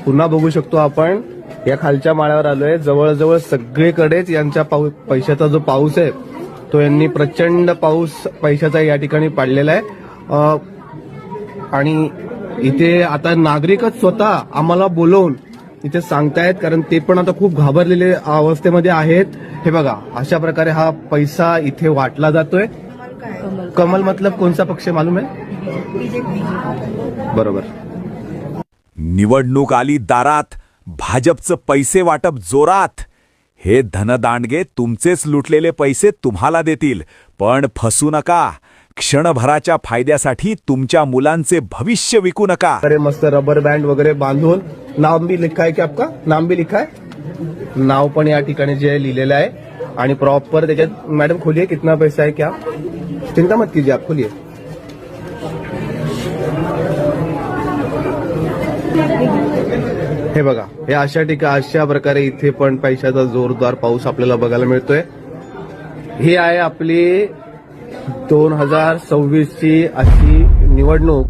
पुन्हा बघू शकतो आपण या खालच्या माळ्यावर आलोय. जवळजवळ सगळीकडेच यांच्या पैशाचा जो पाऊस आहे तो यांनी प्रचंड पाऊस पैशाचा या ठिकाणी पाडलेला आहे. आणि इथे आता नागरिकच स्वतः आम्हाला बोलवून इथे सांगतायत, कारण ते पण आता खूप घाबरलेले अवस्थेमध्ये आहेत. हे बघा, अशा प्रकारे हा पैसा इथे वाटला जातोय. कमल मतलब कोणता पक्ष मालूम आहे? बरोबर. निवडणूक आली दारात, भाजपचं पैसे वाटप जोरात. हे धनदांडगे तुमचेच लुटलेले पैसे तुम्हाला देतील, पण फसू नका. क्षणभराच्या फायद्यासाठी तुमच्या मुलांचे भविष्य विकू नका. अरे मस्त रबर बँड वगैरे बांधून, नाम भी लिखा है क्या आपका? नाम भी लिखा है, नाव पण या ठिकाणी जे लिहिलेलं आहे. आणि प्रॉपर त्याच्यात मॅडम खोलिए कितना पैसा है क्या, चिंता मत कीजिए आप खोलिए. हे बघा, हे अशा प्रकारे इथे पण पैशाचा जोरदार पाऊस आपल्याला बघायला मिळतोय. ही आहे आपली 2026 ची अशी निवडणूक.